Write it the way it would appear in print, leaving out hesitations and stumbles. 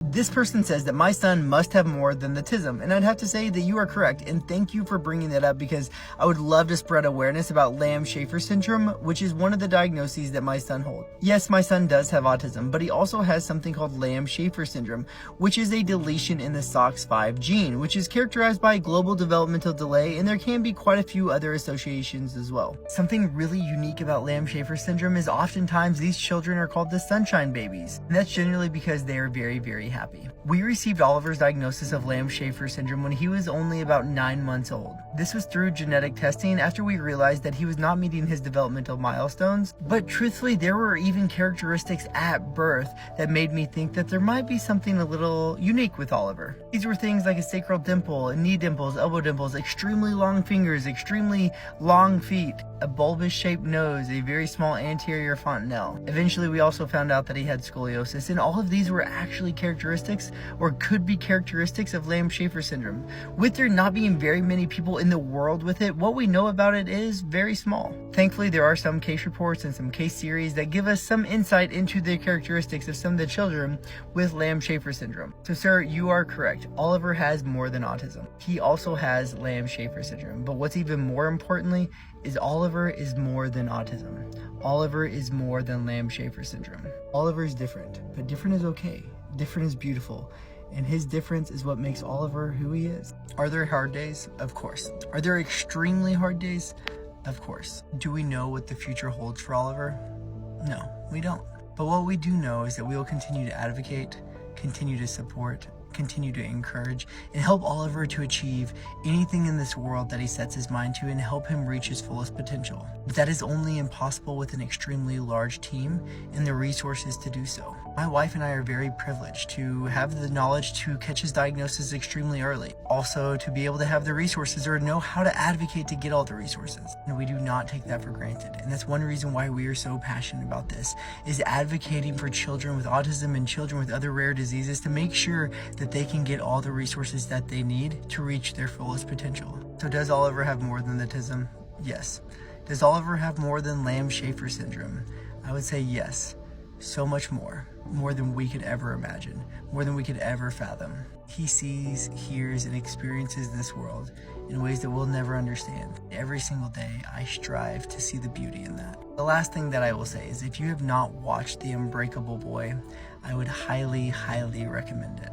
This person says that my son must have more than the autism, and I'd have to say that you are correct, and thank you for bringing that up because I would love to spread awareness about Lamb-Schafer syndrome, which is one of the diagnoses that my son holds. Yes, my son does have autism, but he also has something called Lamb-Schafer syndrome, which is a deletion in the SOX5 gene, which is characterized by global developmental delay, and there can be quite a few other associations as well. Something really unique about Lamb-Schafer syndrome is oftentimes these children are called the sunshine babies, and that's generally because they are very, very happy. We received Oliver's diagnosis of Lamb-Schafer syndrome when he was only about 9 months old. This was through genetic testing after we realized that he was not meeting his developmental milestones, but truthfully there were even characteristics at birth that made me think that there might be something a little unique with Oliver. These were things like a sacral dimple, knee dimples, elbow dimples, extremely long fingers, extremely long feet, a bulbous shaped nose, a very small anterior fontanelle. Eventually we also found out that he had scoliosis, and all of these were actually characteristics or could be characteristics of Lamb-Schafer syndrome. With there not being very many people in the world with it, what we know about it is very small. Thankfully there are some case reports and some case series that give us some insight into the characteristics of some of the children with Lamb-Schafer syndrome. So sir, you are correct. Oliver has more than autism. He also has Lamb-Schafer syndrome, but what's even more importantly is Oliver is more than autism. Oliver is more than Lamb-Schafer syndrome. Oliver is different, but different is okay. Different is beautiful, and his difference is what makes Oliver who he is. Are there hard days? Of course. Are there extremely hard days? Of course. Do we know what the future holds for Oliver? No, we don't. But what we do know is that we will continue to advocate, continue to support, continue to encourage, and help Oliver to achieve anything in this world that he sets his mind to and help him reach his fullest potential. But that is only impossible with an extremely large team and the resources to do so. My wife and I are very privileged to have the knowledge to catch his diagnosis extremely early. Also to be able to have the resources or know how to advocate to get all the resources. And we do not take that for granted. And that's one reason why we are so passionate about this, is advocating for children with autism and children with other rare diseases to make sure that they can get all the resources that they need to reach their fullest potential. So does Oliver have more than autism? Yes. Does Oliver have more than Lamb-Schafer syndrome? I would say yes. So much more. More than we could ever imagine. More than we could ever fathom. He sees, hears, and experiences this world in ways that we'll never understand. Every single day, I strive to see the beauty in that. The last thing that I will say is if you have not watched The Unbreakable Boy, I would highly, highly recommend it.